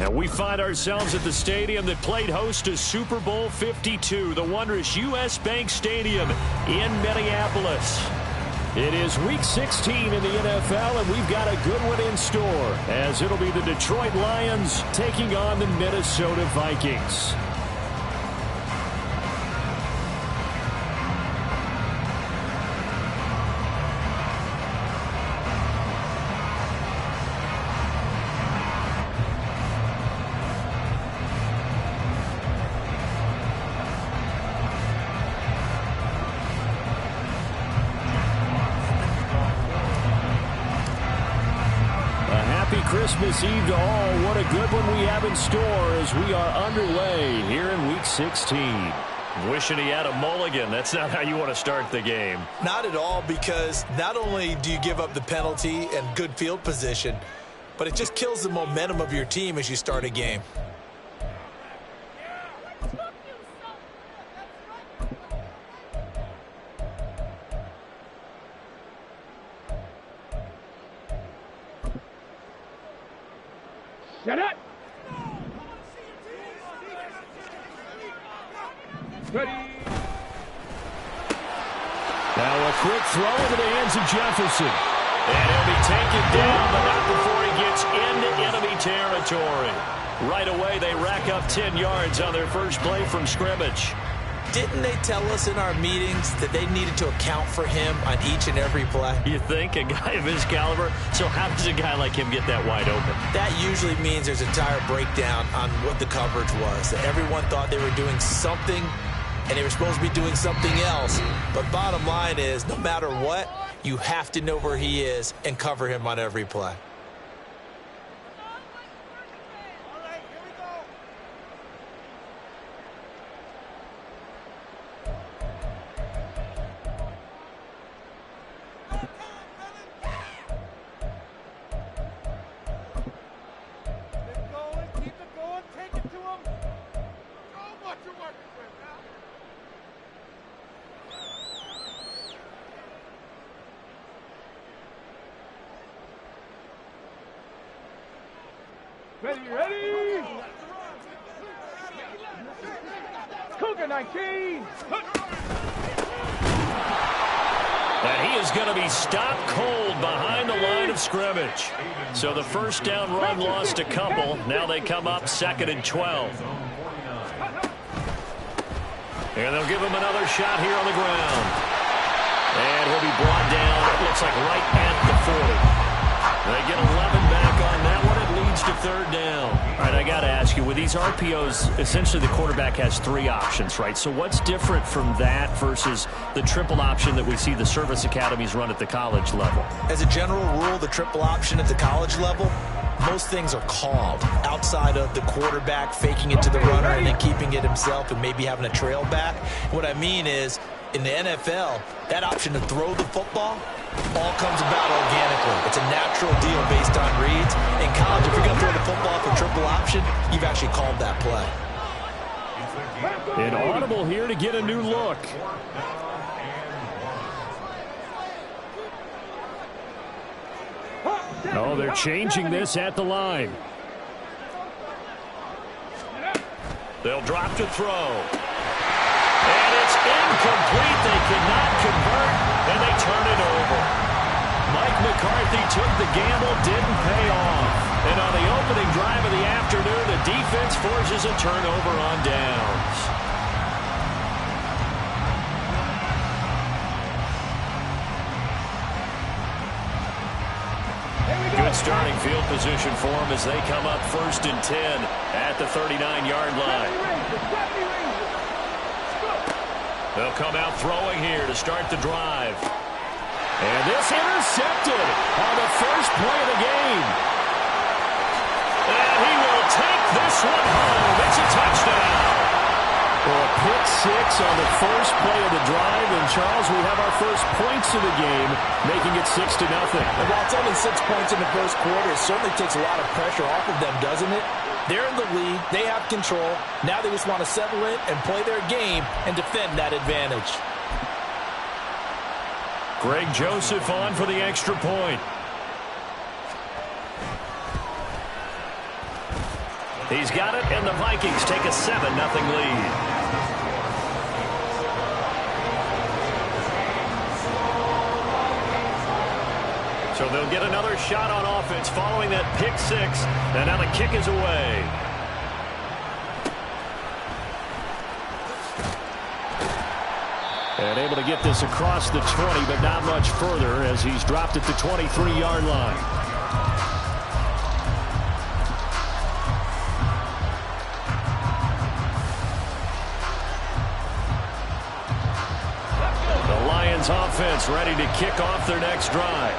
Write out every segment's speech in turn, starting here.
And we find ourselves at the stadium that played host to Super Bowl 52, the wondrous U.S. Bank Stadium in Minneapolis. It is Week 16 in the NFL, and we've got a good one in store, as it'll be the Detroit Lions taking on the Minnesota Vikings. Christmas Eve to all. What a good one we have in store as we are underway here in Week 16. Wishing he had a mulligan. That's not how you want to start the game. Not at all, because not only do you give up the penalty and good field position, but it just kills the momentum of your team as you start a game. Get it! Ready. Now a quick throw into the hands of Jefferson. And he'll be taken down, but not before he gets into enemy territory. Right away, they rack up 10 yards on their first play from scrimmage. Didn't they tell us in our meetings that they needed to account for him on each and every play? You think? A guy of his caliber? So how does a guy like him get that wide open? That usually means there's a entire breakdown on what the coverage was. That everyone thought they were doing something, and they were supposed to be doing something else. But bottom line is, no matter what, you have to know where he is and cover him on every play. Ready! Cougar 19! And he is going to be stopped cold behind the line of scrimmage. So the first down run lost a couple. Now they come up 2nd and 12. And they'll give him another shot here on the ground. And he'll be brought down, it looks like right at the 40. They get 11 back on that one. It leads to 3rd down. All right, I got to ask you, with these RPOs, essentially the quarterback has 3 options, right? So what's different from that versus the triple option that we see the service academies run at the college level? As a general rule, the triple option at the college level, most things are called outside of the quarterback faking it to the runner and then keeping it himself and maybe having a trail back. What I mean is, in the NFL, that option to throw the football all comes about organically. It's a natural deal based on reads. In college, if you're going to throw the football for triple option, you've actually called that play. An audible here to get a new look. Oh, they're changing this at the line. They'll drop to throw. And it's incomplete. They cannot convert, and they turn it over. Mike McCarthy took the gamble, didn't pay off. And on the opening drive of the afternoon, the defense forces a turnover on downs. Good starting field position for them as they come up 1st and 10 at the 39-yard line. They'll come out throwing here to start the drive. And this intercepted on the first play of the game. And he will take this one home. It's a touchdown. Well, a pick 6 on the first play of the drive. And, Charles, we have our first points of the game, making it 6-0. And while it's only 6 points in the first quarter, it certainly takes a lot of pressure off of them, doesn't it? They're in the lead. They have control. Now they just want to settle in and play their game and defend that advantage. Greg Joseph on for the extra point. He's got it, and the Vikings take a 7-0 lead. So they'll get another shot on offense following that pick six, and now the kick is away. And able to get this across the 20, but not much further as he's dropped at the 23-yard line. The Lions offense ready to kick off their next drive.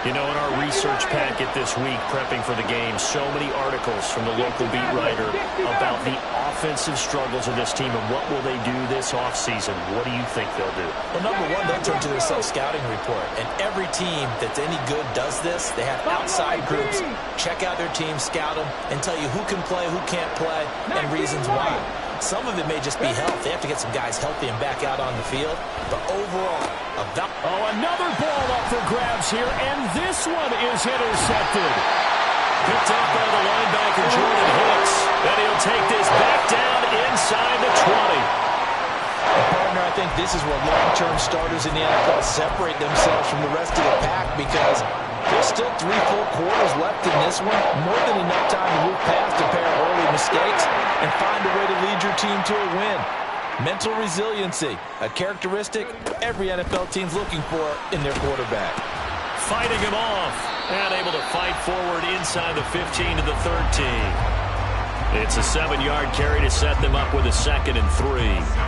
You know, in our research packet this week, prepping for the game, so many articles from the local beat writer about the offensive struggles of this team and what will they do this offseason. What do you think they'll do? Well, number one, they'll turn to their self-scouting report. And every team that's any good does this. They have outside groups, check out their team, scout them, and tell you who can play, who can't play, and reasons why. Some of it may just be health. They have to get some guys healthy and back out on the field. But overall, another ball up for grabs here, and this one is intercepted. Picked up by the linebacker, Jordan Hicks. And he'll take this back down inside the 20. Partner, I think this is where long-term starters in the NFL separate themselves from the rest of the pack because there's still 3 full quarters left in this one. More than enough time to move past a pair of early mistakes and find a way to lead your team to a win. Mental resiliency, a characteristic every NFL team's looking for in their quarterback. Fighting him off and able to fight forward inside the 15 to the 13. It's a 7-yard carry to set them up with a 2nd and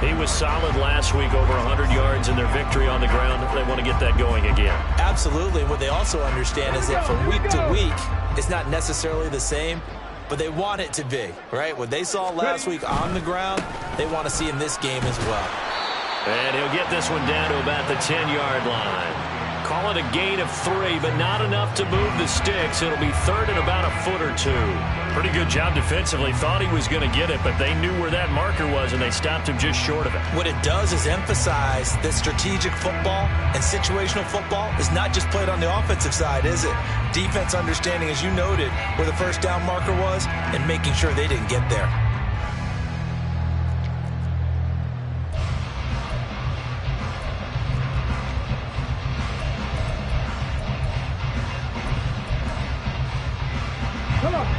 3. He was solid last week, over 100 yards in their victory on the ground. They want to get that going again. Absolutely. What they also understand is that from week to week, it's not necessarily the same, but they want it to be, right? What they saw last week on the ground, they want to see in this game as well. And he'll get this one down to about the 10-yard line. Call it a gain of 3, but not enough to move the sticks. It'll be 3rd and about a foot or 2. Pretty good job defensively. Thought he was going to get it, but they knew where that marker was, and they stopped him just short of it. What it does is emphasize that strategic football and situational football is not just played on the offensive side, is it? Defense understanding, as you noted, where the first down marker was and making sure they didn't get there.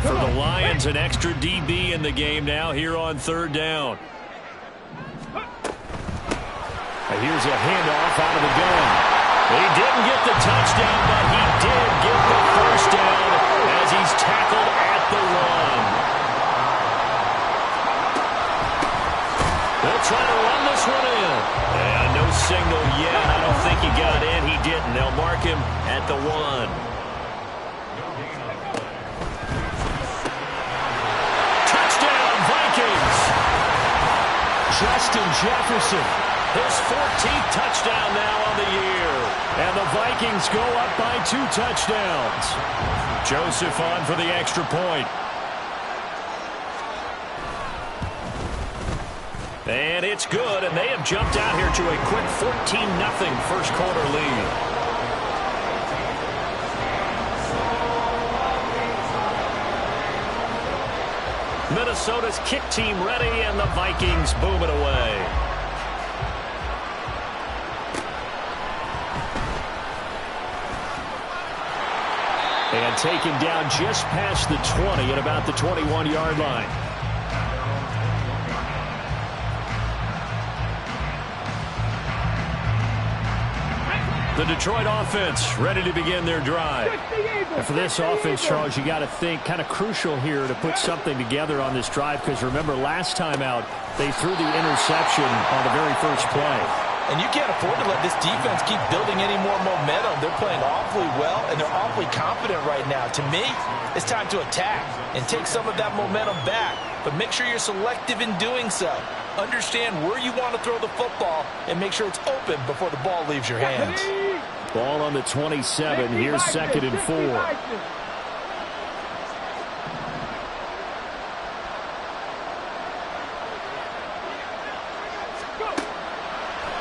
For the Lions, an extra DB in the game now here on 3rd down. Here's a handoff out of the gun. He didn't get the touchdown, but he did get the first down as he's tackled at the 1. They'll try to run this one in. And no signal yet. I don't think he got in. He didn't. They'll mark him at the 1. Justin Jefferson, his 14th touchdown now on the year. And the Vikings go up by 2 touchdowns. Joseph on for the extra point. And it's good, and they have jumped out here to a quick 14-0 first quarter lead. Minnesota's kick team ready, and the Vikings boom it away. And taken down just past the 20 at about the 21-yard line. The Detroit offense ready to begin their drive. And for this offense, Charles, you got to think kind of crucial here to put something together on this drive because remember last time out they threw the interception on the very first play. And you can't afford to let this defense keep building any more momentum. They're playing awfully well, and they're awfully confident right now. To me, it's time to attack and take some of that momentum back. But make sure you're selective in doing so. Understand where you want to throw the football and make sure it's open before the ball leaves your hands. Ball on the 27. Here's 2nd and 4.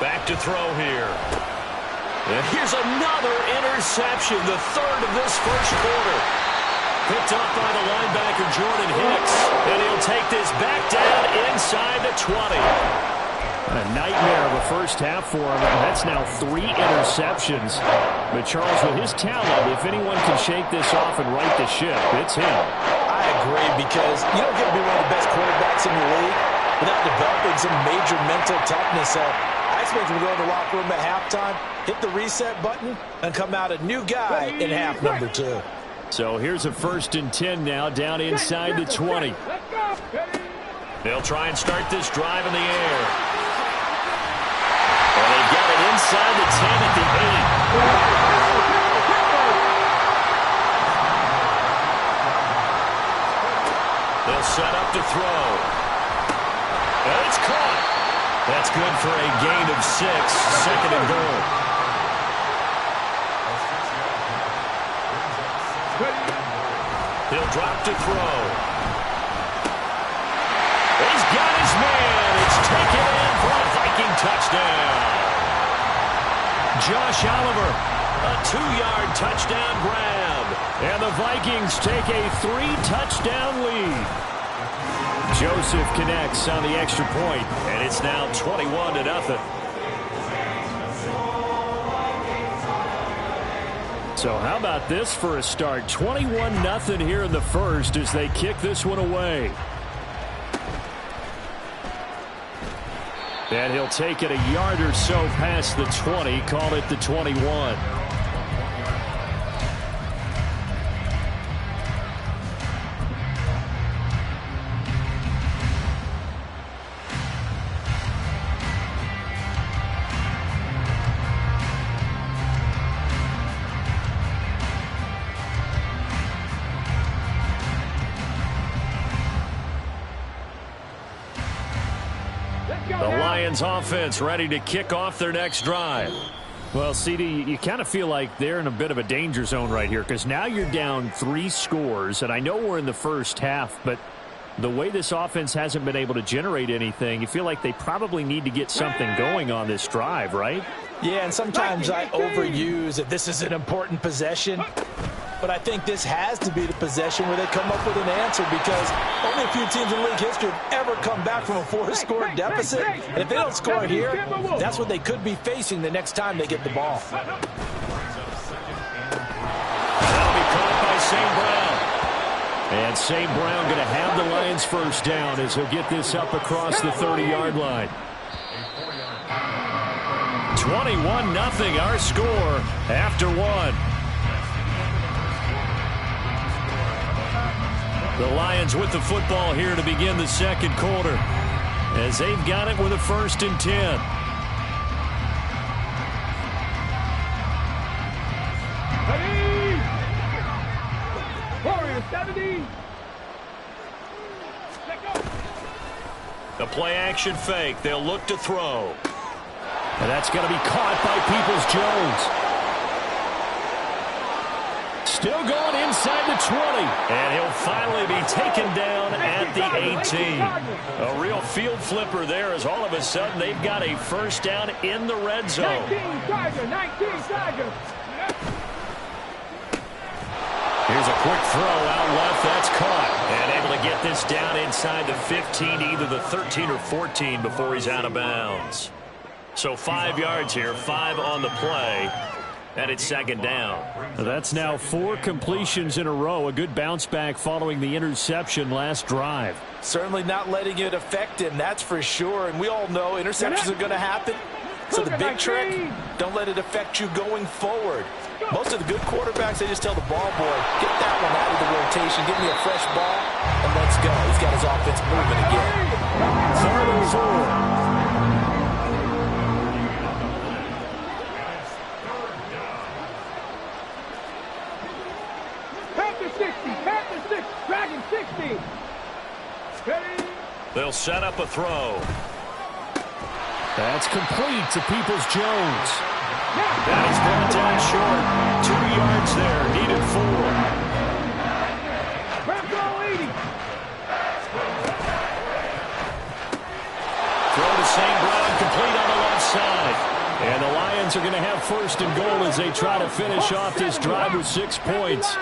Back to throw here. And here's another interception, the 3rd of this first quarter. Picked up by the linebacker, Jordan Hicks. And he'll take this back down inside the 20. A nightmare of a first half for him. That's now 3 interceptions. But Charles, with his talent, if anyone can shake this off and right the ship, it's him. I agree, because you don't get to be one of the best quarterbacks in the league without developing some major mental toughness. So I expect him to go in the locker room at halftime, hit the reset button, and come out a new guy in half number 2. So here's a 1st and 10 now, down inside the 20. They'll try and start this drive in the air. And they get it inside the 10 at the 8. They'll set up to throw. And it's caught. That's good for a gain of 6, 2nd and goal. He'll drop to throw. He's got his man. It's taken in for a Viking touchdown. Josh Oliver, a 2-yard touchdown grab. And the Vikings take a 3-touchdown lead. Joseph connects on the extra point, and it's now 21-0. So how about this for a start? 21-0 here in the first as they kick this one away. And he'll take it a yard or so past the 20, call it the 21. Offense ready to kick off their next drive. Well, CD, you kind of feel like they're in a bit of a danger zone right here, because now you're down 3 scores, and I know we're in the first half, but the way this offense hasn't been able to generate anything, you feel like they probably need to get something going on this drive, right? Yeah, and sometimes I overuse that this is an important possession. But I think this has to be the possession where they come up with an answer, because only a few teams in league history have ever come back from a 4-score deficit. And if they don't score here, that's what they could be facing the next time they get the ball. That'll be caught by St. Brown. And St. Brown going to have the Lions first down as he'll get this up across the 30-yard line. 21-0 our score after 1. The Lions with the football here to begin the second quarter, as they've got it with a 1st and 10. Ready! Warrior 70. Let go. The play action fake. They'll look to throw. And that's going to be caught by Peoples-Jones. Still going inside the 20. And he'll finally be taken down at the 18. A real field flipper there, as all of a sudden they've got a first down in the red zone. 19 Tiger, 19 Tiger. Here's a quick throw out left. That's caught. And able to get this down inside the 15, either the 13 or 14 before he's out of bounds. So 5 yards here, 5 on the play. And it's 2nd down. That's now 4 completions in a row. A good bounce back following the interception last drive. Certainly not letting it affect him, that's for sure. And we all know interceptions are going to happen. So the big trick, don't let it affect you going forward. Most of the good quarterbacks, they just tell the ball boy, get that one out of the rotation, give me a fresh ball, and let's go. He's got his offense moving again. 3rd and 4. Dragon 60. Ready? They'll set up a throw. That's complete to Peoples-Jones. That is brought down short. 2 yards there. Needed 4. Rambo 80. Throw to St. Brown, complete on the left side. And the Lions are going to have 1st and goal as they try to finish off this drive with 6 points.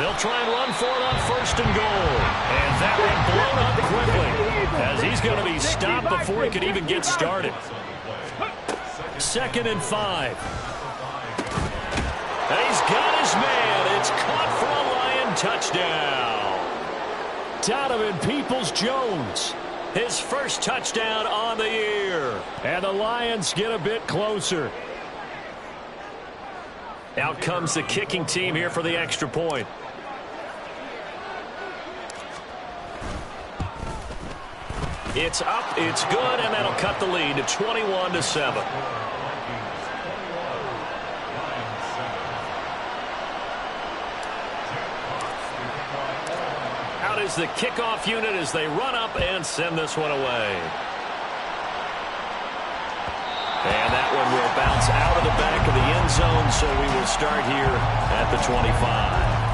They'll try and run for it on first and goal. And that one blown up quickly, as he's going to be stopped before he could even get started. 2nd and 5. And he's got his man. It's caught for a Lion touchdown. Donovan Peoples-Jones, his first touchdown on the year. And the Lions get a bit closer. Out comes the kicking team here for the extra point. It's up, it's good, and that'll cut the lead to 21-7. Out is the kickoff unit as they run up and send this one away. And that one will bounce out of the back of the end zone, so we will start here at the 25.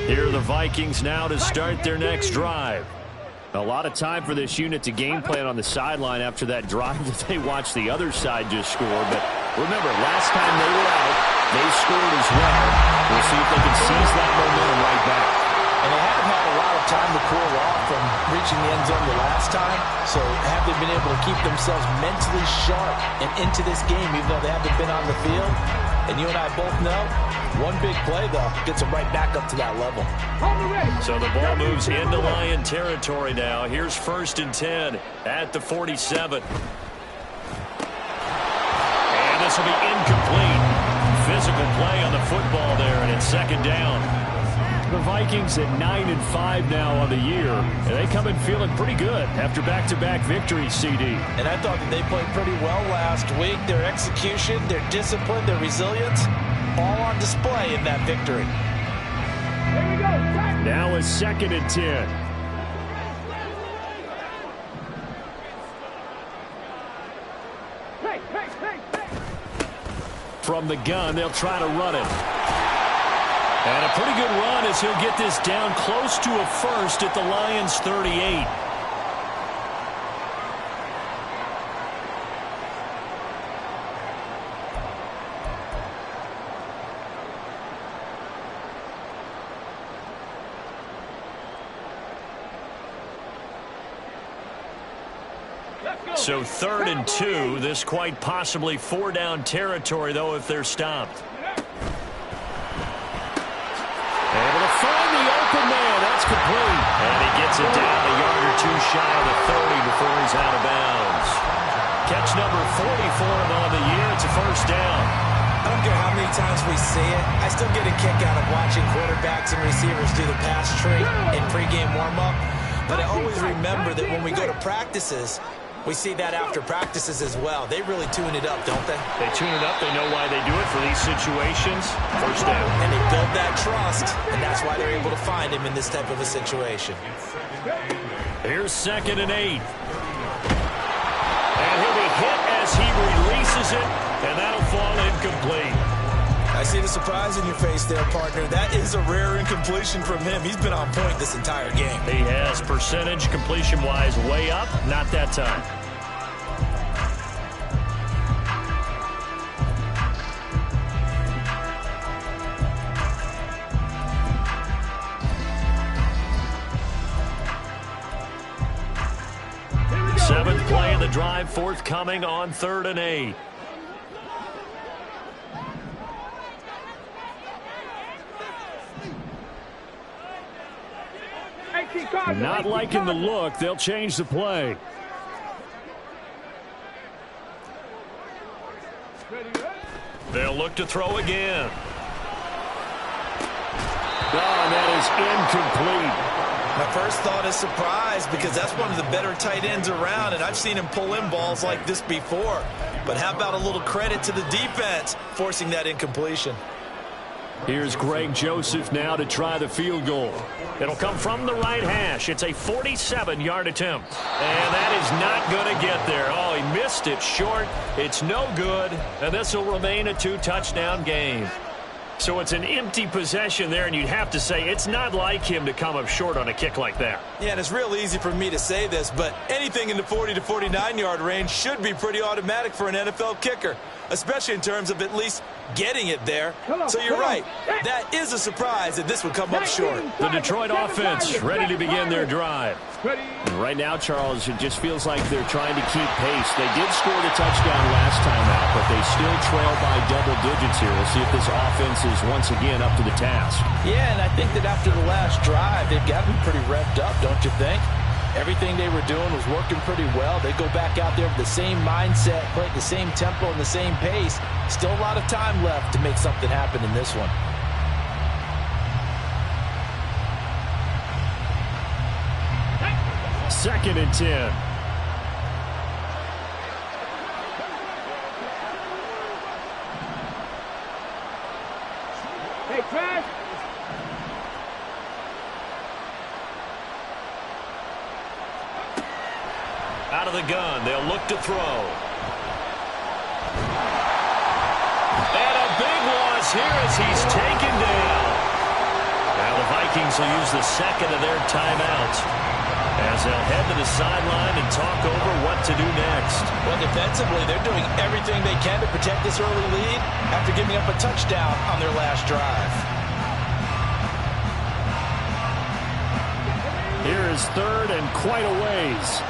Here are the Vikings now to start their next drive. A lot of time for this unit to game plan on the sideline after that drive that they watched the other side just score. But remember, last time they were out, they scored as well. We'll see if they can seize that momentum right back. And they haven't had a lot of time to cool off from reaching the end zone the last time. So have they been able to keep themselves mentally sharp and into this game, even though they haven't been on the field? And you and I both know, one big play, though, gets them right back up to that level. So the ball moves into Lion territory now. Here's 1st and 10 at the 47. And this will be incomplete. Physical play on the football there, and it's 2nd down. The Vikings at 9-5 now on the year, and they come in feeling pretty good after back-to-back victories, CD. And I thought that they played pretty well last week. Their execution, their discipline, their resilience, all on display in that victory. Now it's 2nd and 10. From the gun, they'll try to run it. And a pretty good run as he'll get this down close to a first at the Lions' 38. So 3rd and 2, this quite possibly 4-down territory, though, if they're stopped. Able to find the open man. That's complete. And he gets it down a yard or two shy of the 30 before he's out of bounds. Catch number 40 for him on the year. It's a 1st down. I don't care how many times we see it. I still get a kick out of watching quarterbacks and receivers do the pass tree in pregame warm-up. But I always remember that when we go to practices, we see that after practices as well. They really tune it up, don't they? They tune it up. They know why they do it for these situations. 1st down. And they build that trust, and that's why they're able to find him in this type of a situation. Here's 2nd and 8. And he'll be hit as he releases it, and that'll fall incomplete. I see the surprise in your face there, partner. That is a rare incompletion from him. He's been on point this entire game. He has percentage completion-wise way up. Not that time. Seventh play of the drive forthcoming on 3rd and 8. Not liking the look. They'll change the play. They'll look to throw again. Oh, that is incomplete. My first thought is surprise because that's one of the better tight ends around, and I've seen him pull in balls like this before. But how about a little credit to the defense forcing that incompletion? Here's Greg Joseph now to try the field goal. It'll come from the right hash. It's a 47-yard attempt. And that is not going to get there. Oh, he missed it short. It's no good. And this will remain a 2-touchdown game. So it's an empty possession there, and you'd have to say it's not like him to come up short on a kick like that. Yeah, and it's real easy for me to say this, but anything in the 40 to 49-yard range should be pretty automatic for an NFL kicker, especially in terms of at least getting it there. So you're right. That is a surprise that this would come up short. The Detroit offense ready to begin their drive. And right now, Charles, it just feels like they're trying to keep pace. They did score the touchdown last time out, but they still trail by double digits here. We'll see if this offense is once again up to the task. Yeah, and I think that after the last drive, they've got to be pretty revved up, don't you think? Everything they were doing was working pretty well. They go back out there with the same mindset, play at the same tempo and the same pace. Still a lot of time left to make something happen in this one. Second and 10. Hey, Trash. Out of the gun, they'll look to throw. And a big loss here as he's taken down. Now the Vikings will use the second of their timeouts as they'll head to the sideline and talk over what to do next. Well, defensively, they're doing everything they can to protect this early lead after giving up a touchdown on their last drive. Here is third and quite a ways.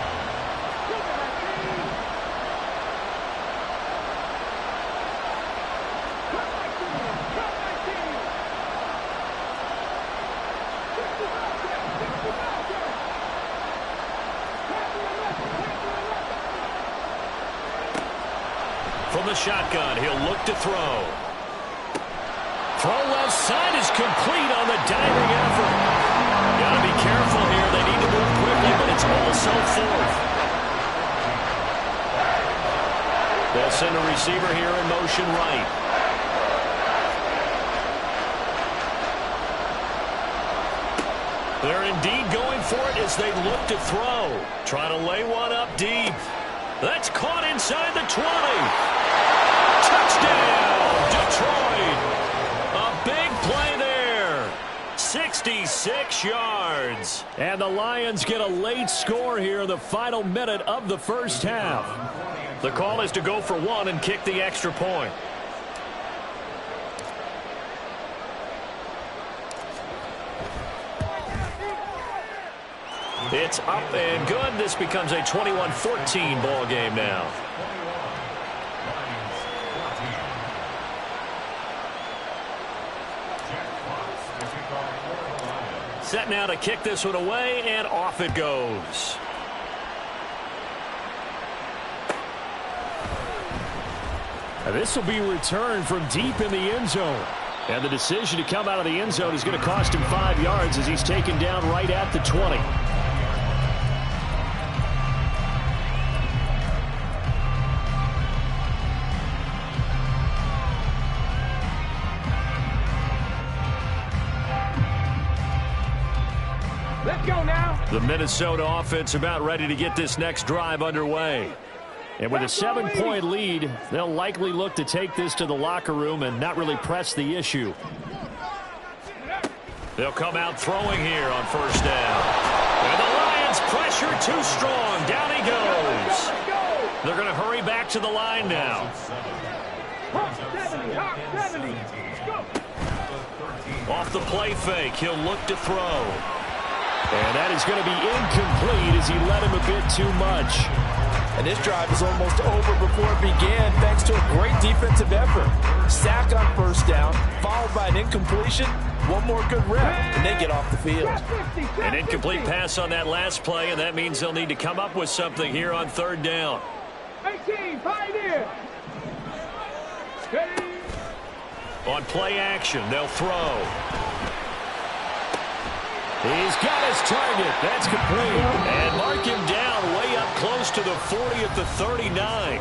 From the shotgun, he'll look to throw. Throw left side is complete on the diving effort. Got to be careful here. They need to move quickly, but it's also fourth. They'll send a receiver here in motion right. They're indeed going for it as they look to throw. Trying to lay one up deep. That's caught inside the 20. Touchdown, Detroit. A big play there. 66 yards. And the Lions get a late score here in the final minute of the first half. The call is to go for one and kick the extra point. It's up and good. This becomes a 21-14 ball game now. Set now to kick this one away, and off it goes. And this will be returned from deep in the end zone. And the decision to come out of the end zone is going to cost him 5 yards as he's taken down right at the 20. Let's go now. The Minnesota offense about ready to get this next drive underway. And with a 7-point lead, they'll likely look to take this to the locker room and not really press the issue. They'll come out throwing here on first down. And the Lions pressure too strong. Down he goes. They're going to hurry back to the line now. Hawk 70, Hawk 70. Let's go. Off the play fake, he'll look to throw. And that is going to be incomplete as he led him a bit too much. And this drive is almost over before it began thanks to a great defensive effort. Sack on first down, followed by an incompletion, one more good rep, and they get off the field. An incomplete pass on that last play, and that means they'll need to come up with something here on third down. 18, Pioneer. Steady. On play action, they'll throw. He's got his target. That's complete. And mark him down way up close close to the 40 at the 39.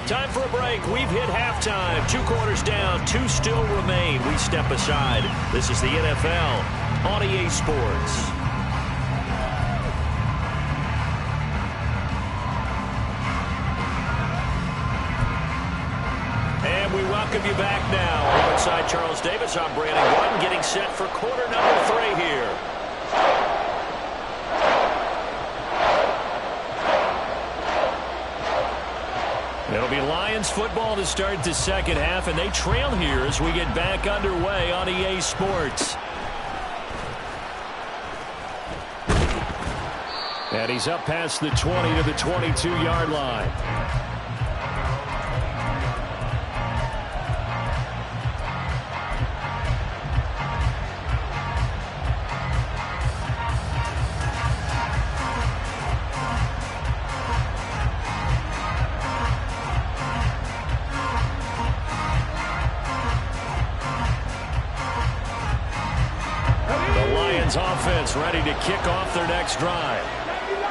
Time for a break. We've hit halftime. 2 quarters down. 2 still remain. We step aside. This is the NFL on EA Sports. And we welcome you back now. Alongside Charles Davis, I'm Brandon Gordon, getting set for quarter number 3 here. It'll be Lions football to start the second half, and they trail here as we get back underway on EA Sports. And he's up past the 20 to the 22-yard line. Offense ready to kick off their next drive.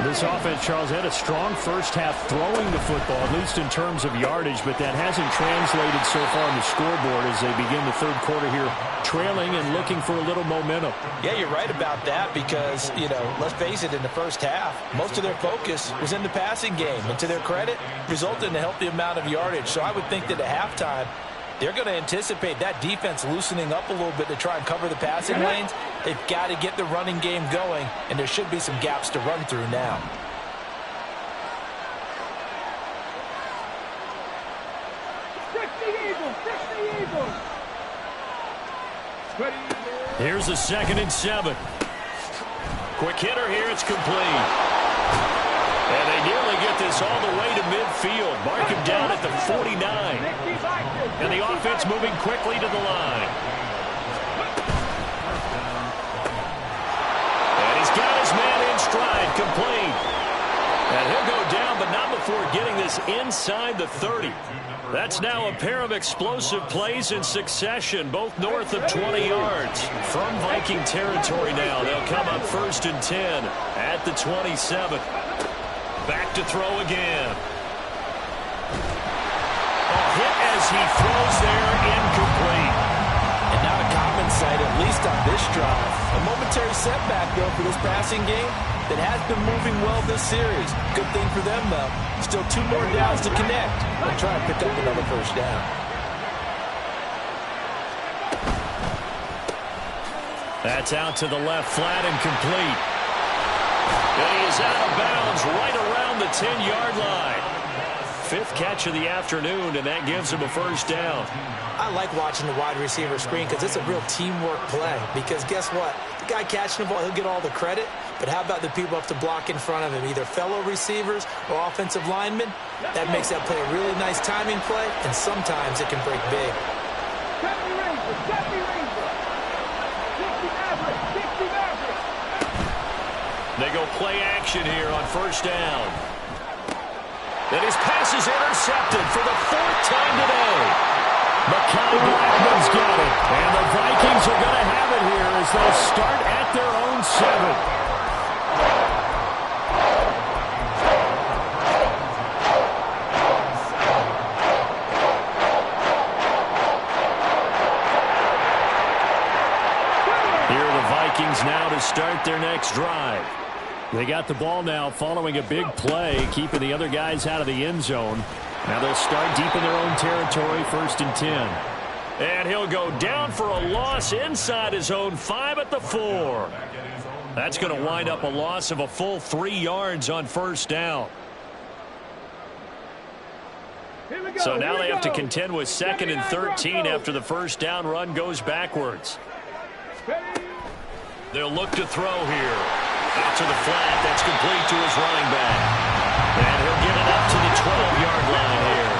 This offense, Charles, had a strong first half throwing the football, at least in terms of yardage, but that hasn't translated so far on the scoreboard as they begin the third quarter here, trailing and looking for a little momentum. Yeah, you're right about that because, let's face it, in the first half, most of their focus was in the passing game. And to their credit, resulted in a healthy amount of yardage. So I would think that at halftime, they're going to anticipate that defense loosening up a little bit to try and cover the passing lanes. They've got to get the running game going, and there should be some gaps to run through now. Here's a 2nd and 7. Quick hitter here. It's complete. And they nearly get this all the way to midfield. Mark him down at the 49. And the offense moving quickly to the line. And he's got his man in stride, complete. And he'll go down, but not before getting this inside the 30. That's now a pair of explosive plays in succession, both north of 20 yards. From Viking territory now, they'll come up 1st and 10 at the 27. Back to throw again. A hit as he throws there, incomplete. And not a common sight, at least on this drive. A momentary setback, though, for this passing game that has been moving well this series. Good thing for them, though. Still 2 more downs to connect. They'll try to pick up another first down. That's out to the left, flat and complete. And he is out of bounds right around the 10-yard line. 5th catch of the afternoon, and that gives him a first down. I like watching the wide receiver screen because it's a real teamwork play. Because guess what? The guy catching the ball, he'll get all the credit. But how about the people up to block in front of him, either fellow receivers or offensive linemen? That makes that play a really nice timing play, and sometimes it can break big. They go play action here on first down. And his pass is intercepted for the 4th time today. Mekhi Blackman's got it. And the Vikings are going to have it here as they'll start at their own 7. Now to start their next drive. They got the ball now following a big play, keeping the other guys out of the end zone. Now they'll start deep in their own territory, 1st and 10. And he'll go down for a loss inside his own 5 at the 4. That's going to wind up a loss of a full 3 yards on first down. So now they have to contend with 2nd and 13 after the first down run goes backwards. They'll look to throw here. Out to the flat. That's complete to his running back. And he'll get it up to the 12-yard line here.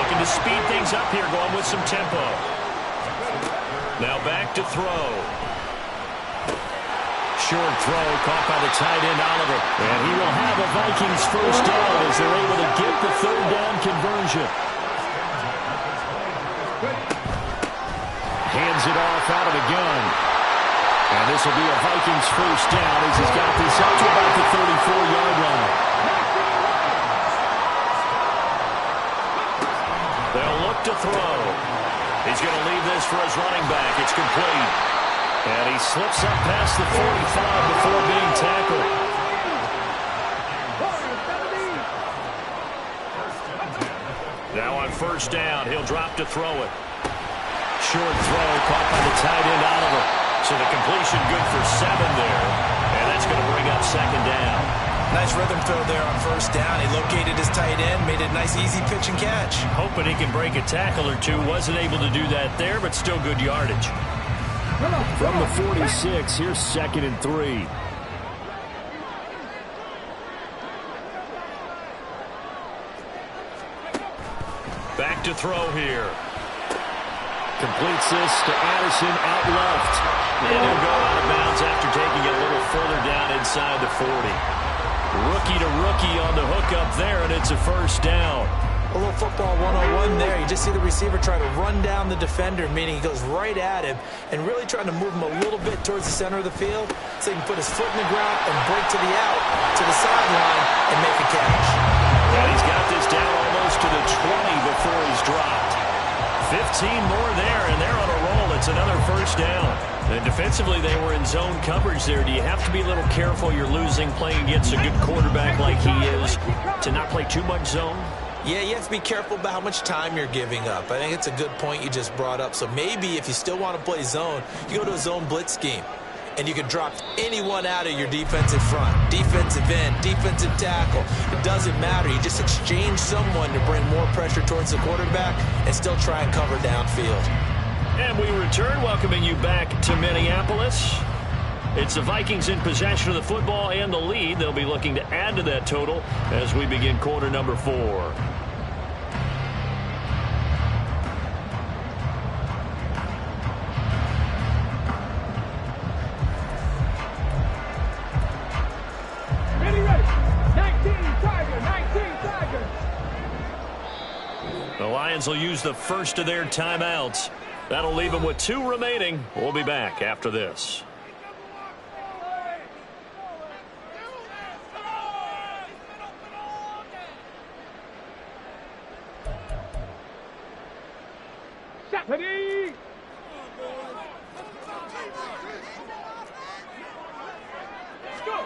Looking to speed things up here, going with some tempo. Now back to throw. Short throw caught by the tight end, Oliver. And he will have a Vikings first down as they're able to get the 3rd down conversion. Hands it off out of the gun. And this will be a Vikings first down as he's got this up to about the 34-yard line. back to throw. He's going to leave this for his running back. It's complete. And he slips up past the 45 before being tackled. Now on first down, he'll drop to throw it. Short throw caught by the tight end Oliver. So the completion good for 7 there. And that's going to bring up second down. Nice rhythm throw there on first down. He located his tight end, made it a nice easy pitch and catch. Hoping he can break a tackle or two. Wasn't able to do that there, but still good yardage. From the 46, here's 2nd and 3. Back to throw here. Completes this to Addison out left. And he'll go out of bounds after taking it a little further down inside the 40. Rookie to rookie on the hookup there, and it's a first down. A little football 101 there. You just see the receiver try to run down the defender, meaning he goes right at him and really trying to move him a little bit towards the center of the field so he can put his foot in the ground and break to the out, to the sideline, and make a catch. And he's got this down almost to the 20 before he's dropped. 15 more there, and they're on a roll. It's another first down. And defensively, they were in zone coverage there. Do you have to be a little careful? You're losing playing against a good quarterback like he is to not play too much zone? Yeah, you have to be careful about how much time you're giving up. I think it's a good point you just brought up. So maybe if you still want to play zone, you go to a zone blitz scheme. And you can drop anyone out of your defensive front. Defensive end, defensive tackle. It doesn't matter. You just exchange someone to bring more pressure towards the quarterback and still try and cover downfield. And we return, welcoming you back to Minneapolis. It's the Vikings in possession of the football and the lead. They'll be looking to add to that total as we begin quarter number 4. Ready, ready. 19 Tiger, 19 Tiger. The Lions will use the first of their timeouts. That'll leave them with 2 remaining. We'll be back after this. Ready. Go.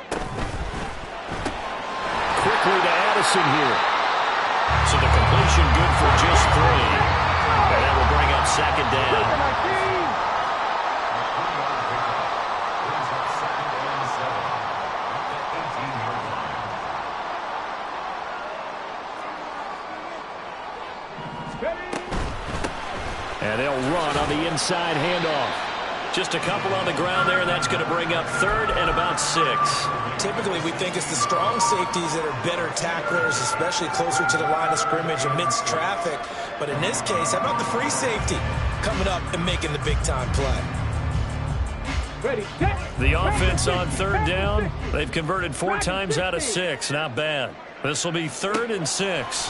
Quickly to Addison here. So the completion good for just 3. And that will bring up second down. And they'll run on the inside handoff. Just a couple on the ground there, and that's going to bring up 3rd and about 6. Typically, we think it's the strong safeties that are better tacklers, especially closer to the line of scrimmage amidst traffic. But in this case, how about the free safety coming up and making the big-time play? Ready, set. The offense on 3rd down, they've converted 4 times out of 6. Not bad. This will be 3rd and 6.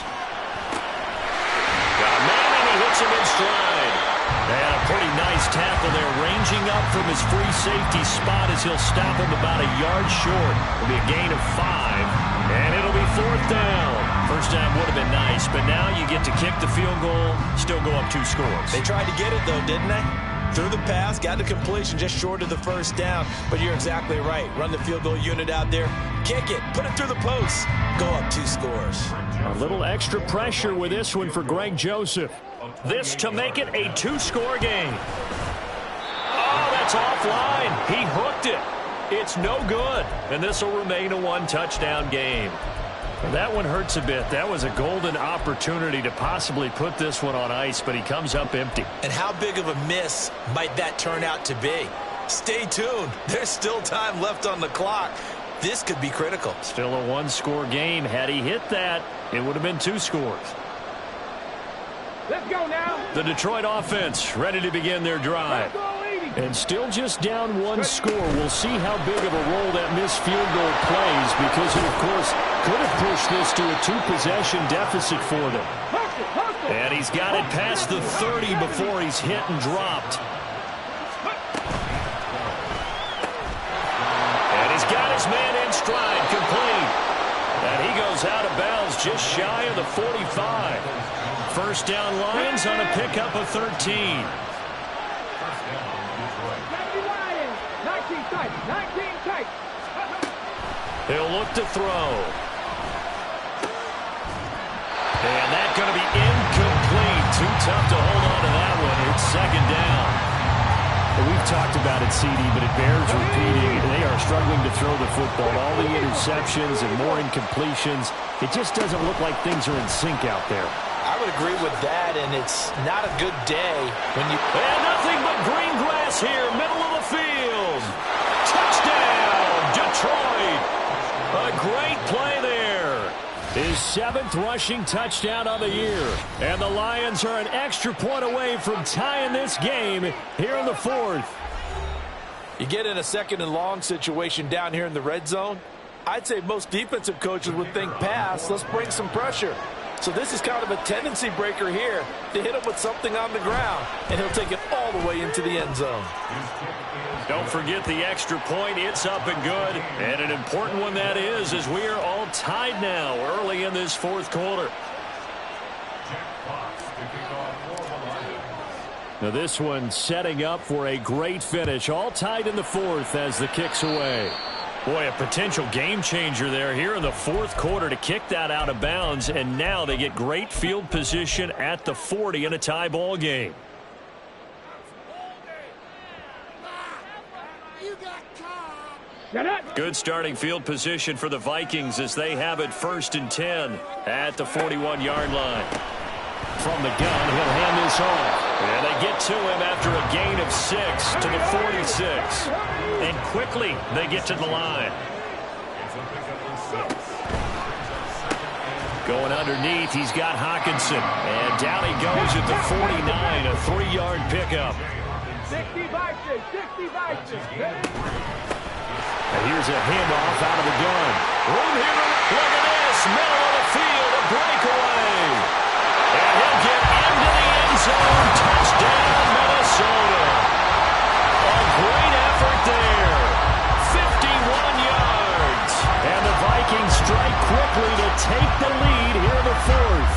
Got a man, and he hits him in stride. And a pretty nice tackle there, ranging up from his free safety spot as he'll stop him about a yard short. It'll be a gain of 5, and it'll be 4th down. First down would have been nice, but now you get to kick the field goal, still go up 2 scores. They tried to get it, though, didn't they? Threw the pass, got the completion just short of the first down. But you're exactly right. Run the field goal unit out there, kick it, put it through the post, go up 2 scores. A little extra pressure with this one for Greg Joseph. This to make it a 2-score game. Oh, that's offline. He hooked it. It's no good. And this will remain a 1-touchdown game. That one hurts a bit. That was a golden opportunity to possibly put this one on ice, but he comes up empty. And how big of a miss might that turn out to be? Stay tuned. There's still time left on the clock. This could be critical. Still a 1-score game. Had he hit that, it would have been 2 scores. Let's go now. The Detroit offense ready to begin their drive. And still just down 1 score. We'll see how big of a role that missed field goal plays because it, of course, could have pushed this to a 2-possession deficit for them. And he's got it past the 30 before he's hit and dropped. And he's got his man in stride, complete. And he goes out of bounds just shy of the 45. First down Lions on a pickup of 13. 19 tight, 19 tight. He'll look to throw. And that's going to be incomplete. Too tough to hold on to that one. It's second down. We've talked about it, CD, but it bears repeating. They are struggling to throw the football. All the interceptions and more incompletions. It just doesn't look like things are in sync out there. I would agree with that, and it's not a good day when you... And nothing but green grass here, middle of the field. Touchdown, Detroit. A great play there. His 7th rushing touchdown of the year. And the Lions are an extra point away from tying this game here in the 4th. You get in a second and long situation down here in the red zone, I'd say most defensive coaches would think pass, let's bring some pressure. So this is kind of a tendency breaker here to hit him with something on the ground, and he'll take it all the way into the end zone. Don't forget the extra point. It's up and good. And an important one that is, as we are all tied now early in this 4th quarter. Now this one setting up for a great finish. All tied in the 4th as the kick's away. Boy, a potential game changer there here in the 4th quarter to kick that out of bounds. And now they get great field position at the 40 in a tie ball game. Good starting field position for the Vikings as they have it 1st and 10 at the 41-yard line. From the gun, he'll hand this off. And they get to him after a gain of 6 to the 46. And quickly they get to the line. Going underneath, he's got Hawkinson. And down he goes at the 49, a 3-yard pickup. 60 Vikings, 60 Vikings. And here's a handoff out of the gun. Room here to look at this. Middle of the field, a breakaway. And he'll get into the end zone. Touchdown, Minnesota. A great effort there. 51 yards. And the Vikings strike quickly to take the lead here in the 4th.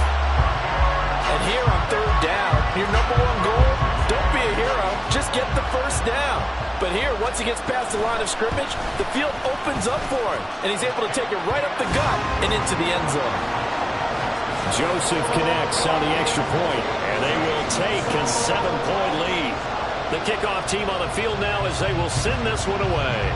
And here on 3rd down, your number 1 goal, don't be a hero, just get the 1st down. But here, once he gets past the line of scrimmage, the field opens up for him, and he's able to take it right up the gut and into the end zone. Joseph connects on the extra point. And they will take a 7-point lead. The kickoff team on the field now as they will send this one away.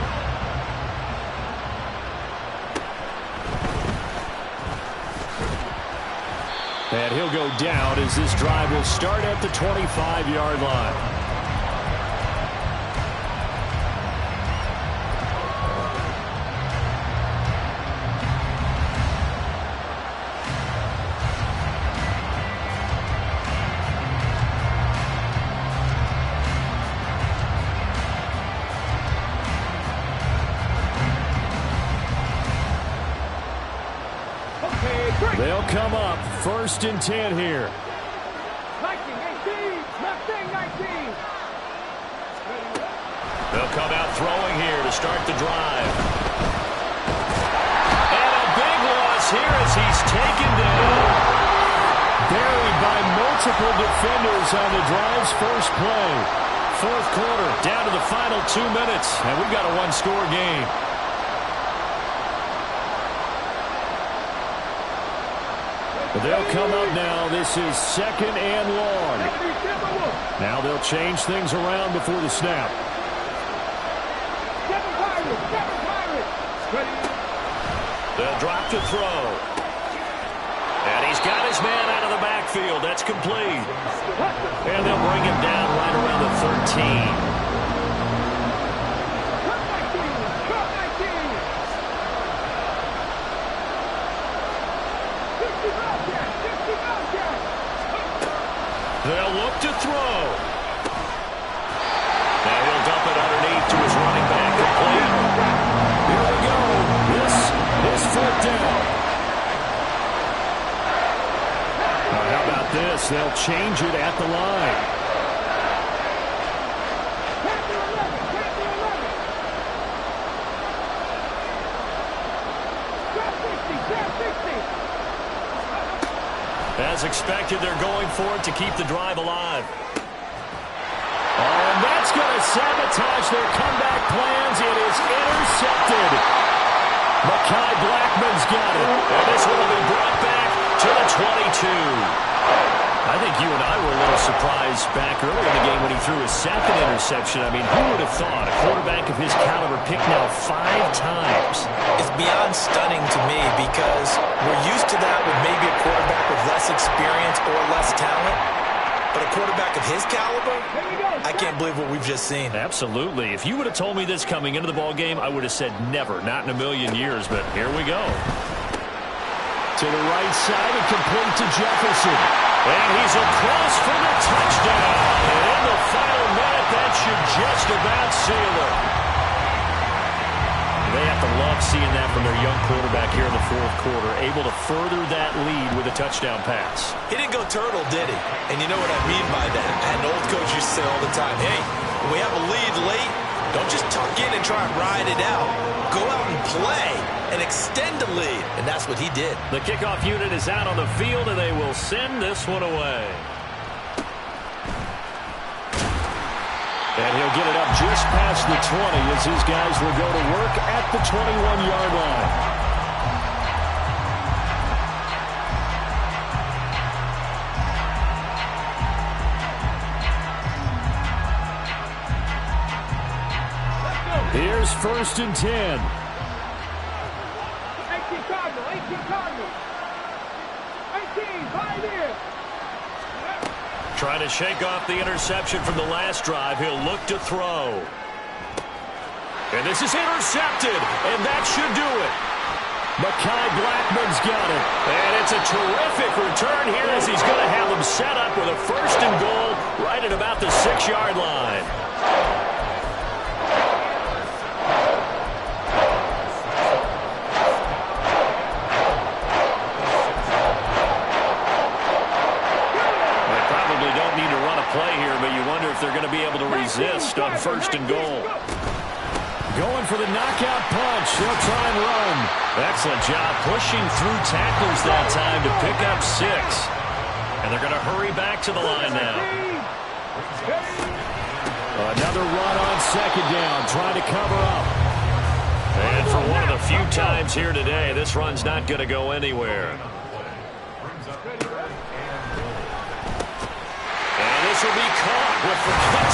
And he'll go down as this drive will start at the 25-yard line. They'll come up 1st and 10 here. 19, 18, Mustang 19. They'll come out throwing here to start the drive. And a big loss here as he's taken down. Buried by multiple defenders on the drive's first play. 4th quarter, down to the final 2 minutes, and we've got a 1-score game. They'll come up now. This is 2nd and long. Now they'll change things around before the snap. They'll drop to throw. And he's got his man out of the backfield. That's complete. And they'll bring him down right around the 13. They'll look to throw. Now he'll dump it underneath to his running back. Complete. Here we go. This is 4th down. Now how about this? They'll change it at the line. As As expected, they're going for it to keep the drive alive. And that's going to sabotage their comeback plans. It is intercepted. Mekhi Blackman's got it. And this one will be brought back to the 22. I think you and I were a little surprised back early in the game when he threw his second interception. I mean, who would have thought a quarterback of his caliber picked now 5 times? It's beyond stunning to me because we're used to that with maybe a quarterback with less experience or less talent. But a quarterback of his caliber, I can't believe what we've just seen. Absolutely. If you would have told me this coming into the ball game, I would have said never, not in a million years. But here we go. To the right side and complete to Jefferson. And he's across for the touchdown. And in the final minute, that should just about seal it. They have to love seeing that from their young quarterback here in the fourth quarter, able to further that lead with a touchdown pass. He didn't go turtle, did he? And you know what I mean by that. I had an old coach used to say all the time, hey, when we have a lead late, don't just tuck in and try and ride it out. Go out and play and extend the lead. And that's what he did. The kickoff unit is out on the field, and they will send this one away. And he'll get it up just past the 20 as his guys will go to work at the 21-yard line. Here's 1st and 10. 18 Cardinal, 18 Cardinal. 18, 5 here. Trying to shake off the interception from the last drive. He'll look to throw. And this is intercepted, and that should do it. Mekhi Blackman's got it. And it's a terrific return here as he's going to have them set up with a 1st and goal right at about the 6-yard line. Play here, but you wonder if they're going to be able to resist on 1st and goal. Going for the knockout punch. They'll try and run. Excellent job pushing through tacklers that time to pick up 6. And they're going to hurry back to the line now. Another run on 2nd down, trying to cover up. And for one of the few times here today, this run's not going to go anywhere. This will be caught with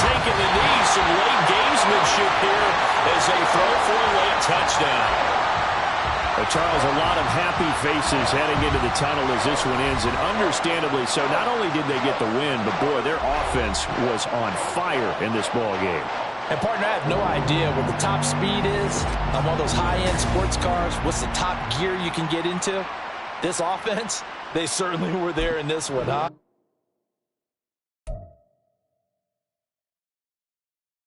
taking the knee. Some late gamesmanship here as they throw for a late touchdown. Charles, a lot of happy faces heading into the tunnel as this one ends, and understandably so. Not only did they get the win, but boy, their offense was on fire in this ball game. And partner, I have no idea what the top speed is on one of those high-end sports cars. What's the top gear you can get into? This offense, they certainly were there in this one, huh?